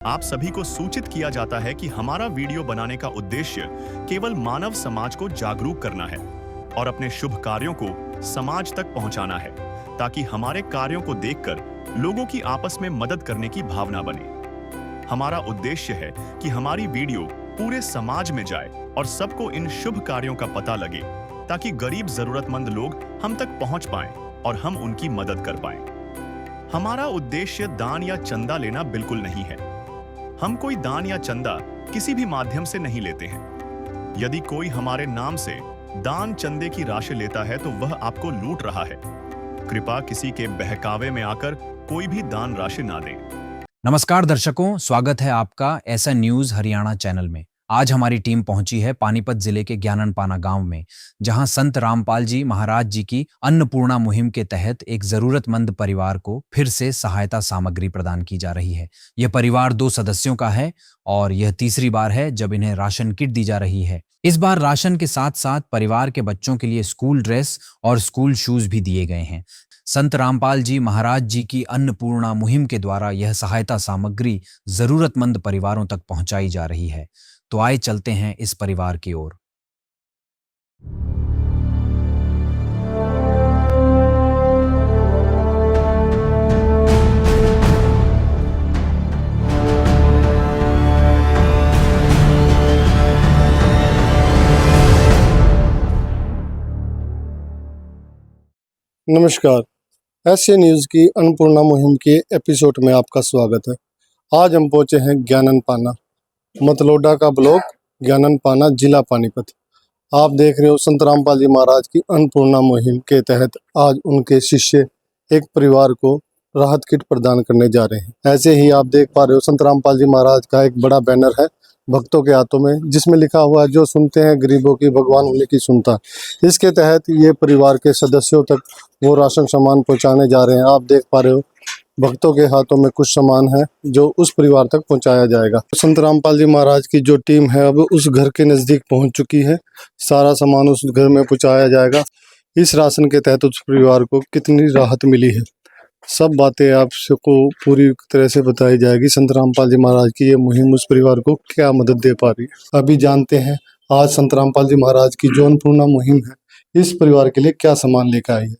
आप सभी को सूचित किया जाता है कि हमारा वीडियो बनाने का उद्देश्य केवल मानव समाज को जागरूक करना है और अपने शुभ कार्यों को समाज तक पहुंचाना है, ताकि हमारे कार्यों को देखकर लोगों की आपस में मदद करने की भावना बने। हमारा उद्देश्य है कि हमारी वीडियो पूरे समाज में जाए और सबको इन शुभ कार्यों का पता लगे, ताकि गरीब जरूरतमंद लोग हम तक पहुंच पाएं और हम उनकी मदद कर पाएं। हमारा उद्देश्य दान या चंदा लेना बिल्कुल नहीं है। हम कोई दान या चंदा किसी भी माध्यम से नहीं लेते हैं। यदि कोई हमारे नाम से दान चंदे की राशि लेता है तो वह आपको लूट रहा है। कृपया किसी के बहकावे में आकर कोई भी दान राशि ना दें। नमस्कार दर्शकों, स्वागत है आपका ऐसा न्यूज हरियाणा चैनल में। आज हमारी टीम पहुंची है पानीपत जिले के ज्ञाननपाना गांव में, जहां संत रामपाल जी महाराज जी की अन्नपूर्णा मुहिम के तहत एक जरूरतमंद परिवार को फिर से सहायता सामग्री प्रदान की जा रही है। यह परिवार 2 सदस्यों का है और यह तीसरी बार है जब इन्हें राशन किट दी जा रही है। इस बार राशन के साथ साथ परिवार के बच्चों के लिए स्कूल ड्रेस और स्कूल शूज भी दिए गए हैं। संत रामपाल जी महाराज जी की अन्नपूर्णा मुहिम के द्वारा यह सहायता सामग्री जरूरतमंद परिवारों तक पहुंचाई जा रही है। तो आइए चलते हैं इस परिवार की ओर। नमस्कार, एसए न्यूज़ की अन्नपूर्णा मुहिम के एपिसोड में आपका स्वागत है। आज हम पहुंचे हैं ज्ञाननपाना, मतलोडा का ब्लॉक, ज्ञाननपाना, जिला पानीपत। आप देख रहे हो संत रामपाल जी महाराज की अन्नपूर्णा मुहिम के तहत आज उनके शिष्य एक परिवार को राहत किट प्रदान करने जा रहे हैं। ऐसे ही आप देख पा रहे हो संत रामपाल जी महाराज का एक बड़ा बैनर है भक्तों के हाथों में, जिसमें लिखा हुआ है, जो सुनते हैं गरीबों की भगवान उन्हीं की सुनता। इसके तहत ये परिवार के सदस्यों तक वो राशन सामान पहुंचाने जा रहे हैं। आप देख पा रहे हो भक्तों के हाथों में कुछ सामान है जो उस परिवार तक पहुंचाया जाएगा। संत रामपाल जी महाराज की जो टीम है अब उस घर के नज़दीक पहुंच चुकी है। सारा सामान उस घर में पहुंचाया जाएगा। इस राशन के तहत उस परिवार को कितनी राहत मिली है, सब बातें आपको पूरी तरह से बताई जाएगी। संत रामपाल जी महाराज की ये मुहिम उस परिवार को क्या मदद दे पा रही है, अभी जानते हैं। आज संत रामपाल जी महाराज की जो अन्नपूर्णा मुहिम है इस परिवार के लिए क्या सामान लेकर आई है।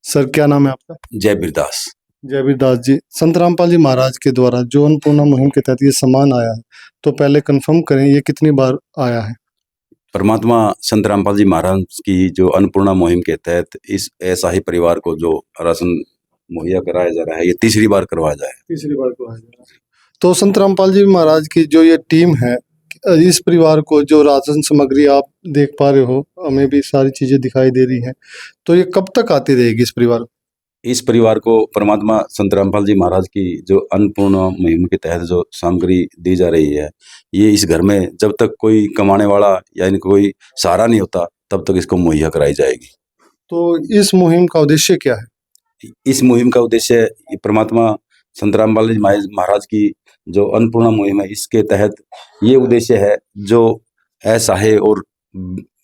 सर, क्या नाम है आपका? जयवीर दास। जयवीर दास जी, संत रामपाल जी महाराज के द्वारा जो अन्नपूर्णा मुहिम के तहत ये सामान आया है, तो पहले कंफर्म करें ये कितनी बार आया है? परमात्मा संत रामपाल जी महाराज की जो अन्नपूर्णा मुहिम के तहत इस ऐसा ही परिवार को जो राशन मुहैया कराया जा रहा है, ये तीसरी बार करवाया जाए। तीसरी बार करवाया जा रहा है। तो संत रामपाल जी महाराज की जो ये टीम है, इस परिवार को जो राशन सामग्री आप देख पा रहे हो, हमें भी सारी चीजें दिखाई दे रही हैं, तो ये कब तक आती रहेगी इस परिवार? इस परिवार को परमात्मा संत रामपाल जी महाराज की जो अन्नपूर्णा मुहिम के तहत जो सामग्री दी जा रही है, ये इस घर में जब तक कोई कमाने वाला या इनको कोई सहारा नहीं होता तब तक इसको मुहैया कराई जाएगी। तो इस मुहिम का उद्देश्य क्या है? इस मुहिम का उद्देश्य परमात्मा संत रामपाल जी महाराज की जो अन्नपूर्णा मुहिम है, इसके तहत ये उद्देश्य है, जो असहाय और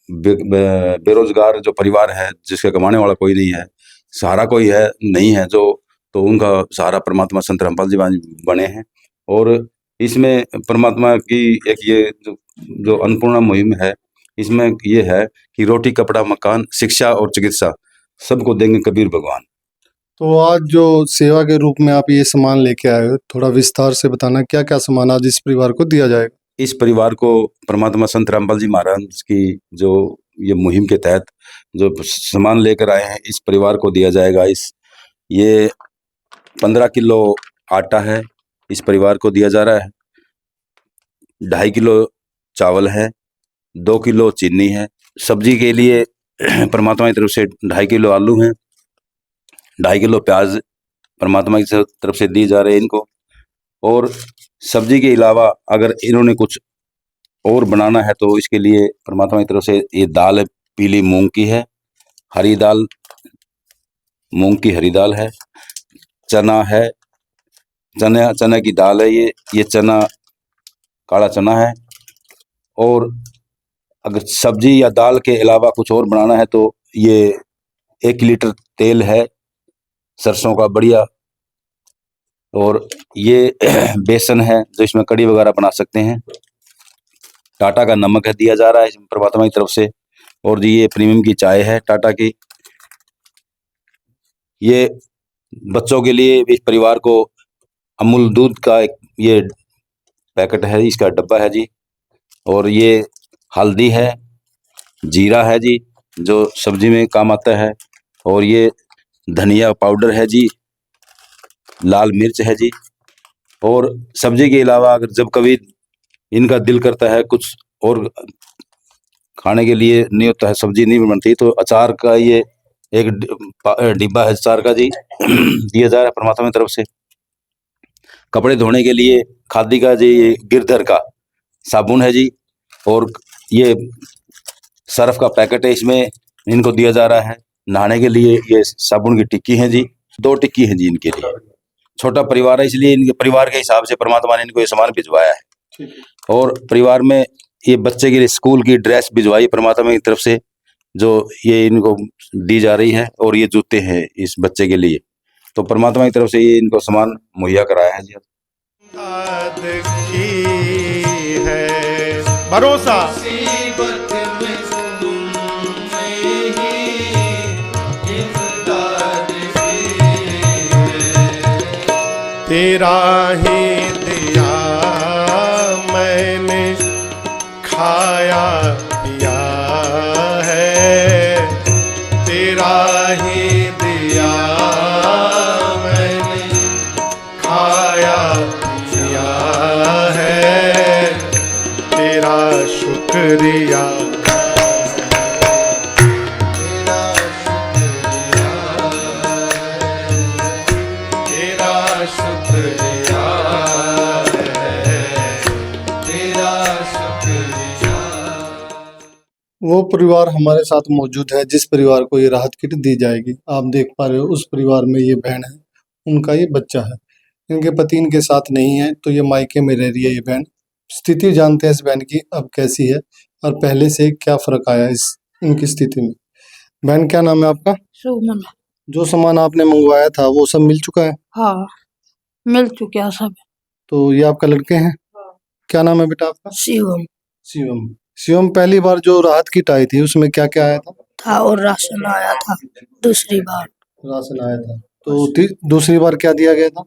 बेरोजगार जो परिवार है, जिसके कमाने वाला कोई नहीं है, सहारा कोई है नहीं है, जो तो उनका सहारा परमात्मा संत रामपाल जी बने हैं। और इसमें परमात्मा की एक ये जो अन्नपूर्णा मुहिम है, इसमें ये है कि रोटी, कपड़ा, मकान, शिक्षा और चिकित्सा सबको देंगे कबीर भगवान। तो आज जो सेवा के रूप में आप ये सामान लेके आए हो, थोड़ा विस्तार से बताना क्या क्या सामान आज इस परिवार को दिया जाएगा? इस परिवार को परमात्मा संत रामपाल जी महाराज की जो ये मुहिम के तहत जो सामान लेकर आए हैं, इस परिवार को दिया जाएगा। ये 15 किलो आटा है, इस परिवार को दिया जा रहा है। 2.5 किलो चावल है, 2 किलो चीनी है। सब्जी के लिए परमात्मा की तरफ से 2.5 किलो आलू हैं, 2.5 किलो प्याज परमात्मा की तरफ से दी जा रहे हैं इनको। और सब्जी के अलावा अगर इन्होंने कुछ और बनाना है तो इसके लिए परमात्मा की तरफ से ये दाल है, पीली मूंग की है, हरी दाल, मूंग की हरी दाल है, चना है, चना की दाल है, ये चना काला चना है। और अगर सब्जी या दाल के अलावा कुछ और बनाना है तो ये 1 लीटर तेल है, सरसों का बढ़िया और ये बेसन है जो इसमें कड़ी वगैरह बना सकते हैं। टाटा का नमक है दिया जा रहा है इसमें परमात्मा की तरफ से। और जी ये प्रीमियम की चाय है टाटा की। ये बच्चों के लिए इस परिवार को अमूल दूध का एक ये पैकेट है, इसका डब्बा है जी। और ये हल्दी है, जीरा है जी जो सब्जी में काम आता है। और ये धनिया पाउडर है जी, लाल मिर्च है जी। और सब्जी के अलावा अगर जब कभी इनका दिल करता है कुछ और खाने के लिए नहीं होता है, सब्जी नहीं बनती, तो अचार का ये एक डिब्बा है अचार का जी दिया जा रहा है परमात्मा की तरफ से। कपड़े धोने के लिए खादी का जी ये गिरधर का साबुन है जी। और ये सर्फ का पैकेट है इसमें इनको दिया जा रहा है। नहाने के लिए ये साबुन की टिक्की है जी, 2 टिक्की है जी इनके लिए। छोटा परिवार है इसलिए इनके परिवार के हिसाब से परमात्मा ने इनको ये सामान भिजवाया है। और परिवार में ये बच्चे के लिए स्कूल की ड्रेस भिजवाई परमात्मा की तरफ से जो ये इनको दी जा रही है। और ये जूते हैं इस बच्चे के लिए, तो परमात्मा की तरफ से ये इनको सामान मुहैया कराया है जी। याद की है भरोसा तेरा ही दिया मैंने खाया पिया है, तेरा ही दिया मैंने खाया पिया है, तेरा शुक्रिया वो परिवार हमारे साथ मौजूद है जिस परिवार को ये राहत किट दी जाएगी। आप देख पा रहे हो उस परिवार में ये बहन है, उनका ये बच्चा है। इनके पति इनके साथ नहीं है तो ये मायके में रह रही है ये बहन। स्थिति जानते हैं इस बहन की अब कैसी है और पहले से क्या फर्क आया इस इनकी स्थिति में। बहन क्या नाम है आपका? सुमन। जो सामान आपने मंगवाया था वो सब मिल चुका है? हाँ, मिल चुका सब। तो ये आपका लड़के हैं? क्या नाम है बेटा आपका? शिवम शिवम। शिवम, पहली बार जो राहत किट आई थी उसमें क्या क्या आया था? था और राशन आया था। दूसरी बार राशन आया था। तो दूसरी बार क्या दिया गया था?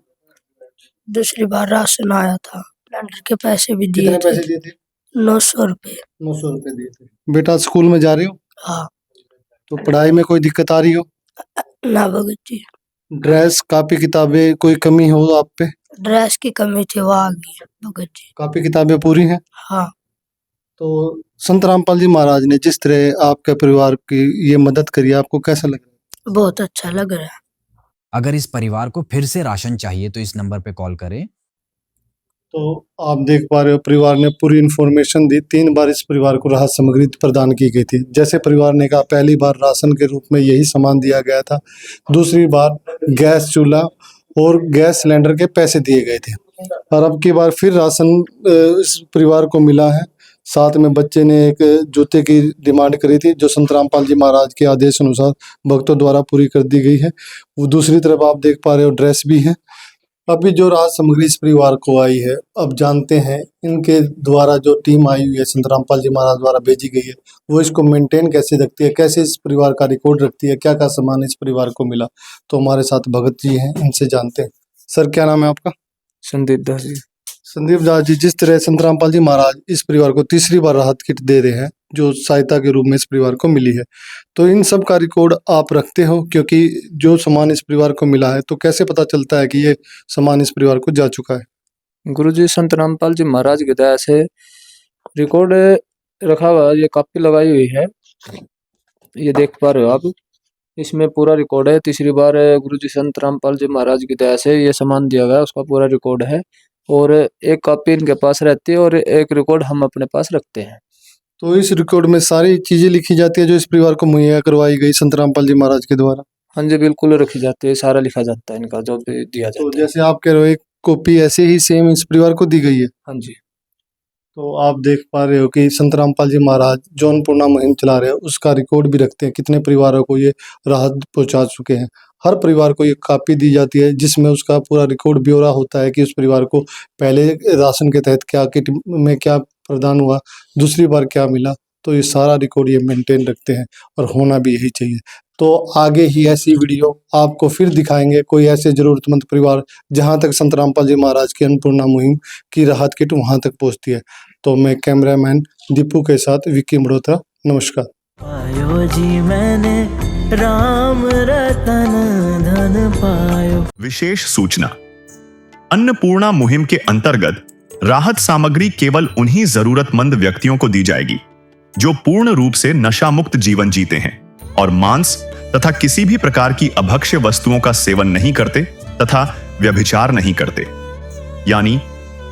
दूसरी बार राशन आया था। सिलेंडर के पैसे भी दिए कितने थे। पैसे दिए थे? 900 रुपए। 900 रुपए दिए थे। बेटा स्कूल में जा रही हो हाँ। तो पढ़ाई में कोई दिक्कत आ रही हो? ना भगत जी, ड्रेस कापी किताबें कोई कमी हो आप पे? ड्रेस की कमी थी वो आ गई भगत जी। कापी किताबें पूरी हैं? हाँ। तो संत रामपाल जी महाराज ने जिस तरह आपके परिवार की ये मदद करी आपको कैसा लग रहा है? बहुत अच्छा लग रहा है। अगर इस परिवार को फिर से राशन चाहिए तो इस नंबर पे कॉल करें। तो आप देख पा रहे हो परिवार ने पूरी इन्फॉर्मेशन दी। 3 बार इस परिवार को राहत सामग्री प्रदान की गई थी। जैसे परिवार ने कहा पहली बार राशन के रूप में यही सामान दिया गया था, दूसरी बार गैस चूल्हा और गैस सिलेंडर के पैसे दिए गए थे और अब की बार फिर राशन इस परिवार को मिला है। साथ में बच्चे ने एक जूते की डिमांड करी थी जो संत रामपाल जी महाराज के आदेश अनुसार भक्तों द्वारा पूरी कर दी गई है। वो दूसरी तरफ आप देख पा रहे हो ड्रेस भी है। अभी जो राहत सामग्री इस परिवार को आई है अब जानते हैं इनके द्वारा जो टीम आई हुई है संत रामपाल जी महाराज द्वारा भेजी गई है वो इसको मेंटेन कैसे रखती है, कैसे इस परिवार का रिकॉर्ड रखती है, क्या क्या सामान इस परिवार को मिला। तो हमारे साथ भगत जी हैं, इनसे जानते हैं। सर क्या नाम है आपका? संदीप दास जी। संदीप दास जी, जिस तरह संत रामपाल जी महाराज इस परिवार को तीसरी बार राहत किट दे रहे हैं जो सहायता के रूप में इस परिवार को मिली है, तो इन सब का रिकॉर्ड आप रखते हो? क्योंकि जो सामान इस परिवार को मिला है तो कैसे पता चलता है कि ये सामान इस परिवार को जा चुका है? गुरु जी संत रामपाल जी महाराज की दया से रिकॉर्ड रखा हुआ, ये कॉपी लगाई हुई है, ये देख पा रहे हो आप, इसमें पूरा रिकॉर्ड है। तीसरी बार गुरु जी संत रामपाल जी महाराज की दया से ये सामान दिया गया, उसका पूरा रिकॉर्ड है और एक कॉपी इनके पास रहती है और एक रिकॉर्ड हम अपने पास रखते हैं। तो इस रिकॉर्ड में सारी चीजें लिखी जाती है जो इस परिवार को मुहैया करवाई गई संत रामपाल जी महाराज के द्वारा? हाँ जी, बिल्कुल रखी जाती है, सारा लिखा जाता है इनका जो भी दिया तो जाता है। जैसे आप कह रहे हो एक कॉपी ऐसे ही सेम इस परिवार को दी गई है? हाँ जी। तो आप देख पा रहे हो कि संत रामपाल जी महाराज जो अन्नपूर्णा मुहिम चला रहे हैं उसका रिकॉर्ड भी रखते हैं, कितने परिवारों को ये राहत पहुंचा चुके हैं। हर परिवार को एक कापी दी जाती है जिसमें उसका पूरा रिकॉर्ड ब्यौरा होता है कि उस परिवार को पहले राशन के तहत क्या किट में क्या प्रदान हुआ, दूसरी बार क्या मिला। तो ये सारा रिकॉर्ड ये मेंटेन रखते हैं और होना भी यही चाहिए। तो आगे ही ऐसी वीडियो आपको फिर दिखाएंगे, कोई ऐसे जरूरतमंद परिवार जहां तक संत रामपाल जी महाराज की अन्नपूर्णा मुहिम की राहत किट वहां तक पहुंचती है। तो मैं कैमरामैन दीपू के साथ विक्की मल्होत्रा, नमस्कार। पायो जी मैंने राम रतन धन पायो। विशेष सूचना, अन्नपूर्णा मुहिम के अंतर्गत राहत सामग्री केवल उन्हीं जरूरतमंद व्यक्तियों को दी जाएगी जो पूर्ण रूप से नशा मुक्त जीवन जीते हैं और मांस तथा किसी भी प्रकार की अभक्ष्य वस्तुओं का सेवन नहीं करते तथा व्यभिचार नहीं करते, यानी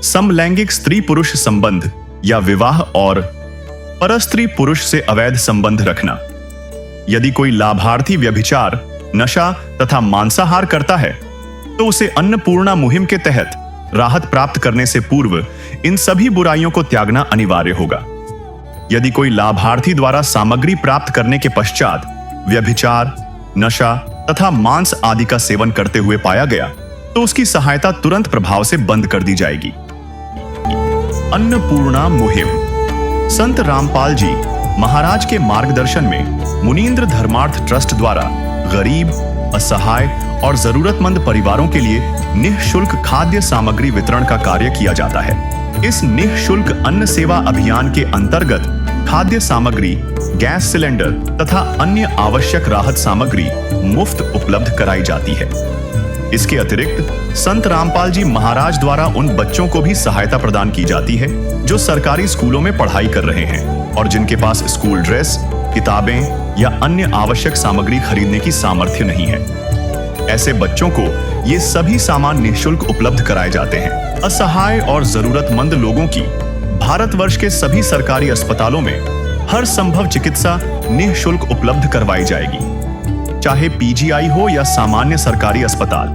समलैंगिक स्त्री पुरुष संबंध या विवाह और परस्त्री पुरुष से अवैध संबंध रखना। यदि कोई लाभार्थी व्यभिचार, नशा तथा मांसाहार करता है तो उसे अन्नपूर्णा मुहिम के तहत राहत प्राप्त करने से पूर्व इन सभी बुराइयों को त्यागना अनिवार्य होगा। यदि कोई लाभार्थी द्वारा सामग्री प्राप्त करने के पश्चात व्यभिचार, नशा तथा मांस आदि का सेवन करते हुए पाया गया तो उसकी सहायता तुरंत प्रभाव से बंद कर दी जाएगी। अन्नपूर्णा मुहिम संत रामपाल जी महाराज के मार्गदर्शन में मुनींद्र धर्मार्थ ट्रस्ट द्वारा गरीब, असहाय और जरूरतमंद परिवारों के लिए निःशुल्क खाद्य सामग्री वितरण का कार्य किया जाता है। इस निःशुल्क अन्न सेवा अभियान के अंतर्गत खाद्य सामग्री, गैस सिलेंडर तथा अन्य आवश्यक राहत सामग्री मुफ्त उपलब्ध कराई जाती है। इसके अतिरिक्त संत रामपाल जी महाराज द्वारा उन बच्चों को भी सहायता प्रदान की जाती है जो सरकारी स्कूलों में पढ़ाई कर रहे हैं और जिनके पास स्कूल ड्रेस, किताबें या अन्य आवश्यक सामग्री खरीदने की सामर्थ्य नहीं है। ऐसे बच्चों को ये सभी सामान निःशुल्क उपलब्ध कराए जाते हैं। असहाय और जरूरतमंद लोगों की भारतवर्ष के सभी सरकारी अस्पतालों में हर संभव चिकित्सा निःशुल्क उपलब्ध करवाई जाएगी, चाहे पीजीआई हो या सामान्य सरकारी अस्पताल,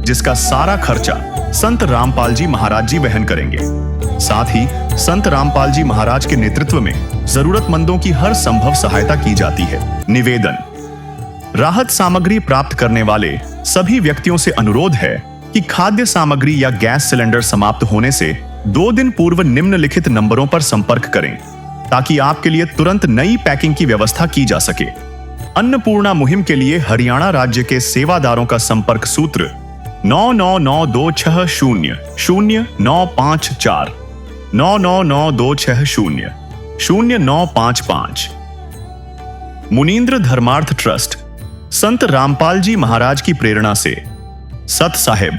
जिसका सारा खर्चा संत रामपाल जी महाराज जी वहन करेंगे। साथ ही संत रामपाल जी महाराज के नेतृत्व में जरूरतमंदों की हर संभव सहायता की जाती है। निवेदन, राहत सामग्री प्राप्त करने वाले सभी व्यक्तियों से अनुरोध है कि खाद्य सामग्री या गैस सिलेंडर समाप्त होने से 2 दिन पूर्व निम्नलिखित नंबरों पर संपर्क करें ताकि आपके लिए तुरंत नई पैकिंग की व्यवस्था की जा सके। अन्नपूर्णा मुहिम के लिए हरियाणा राज्य के सेवादारों का संपर्क सूत्र 9992600954 9992600955। मुनींद्र धर्मार्थ ट्रस्ट संत रामपाल जी महाराज की प्रेरणा से सत साहिब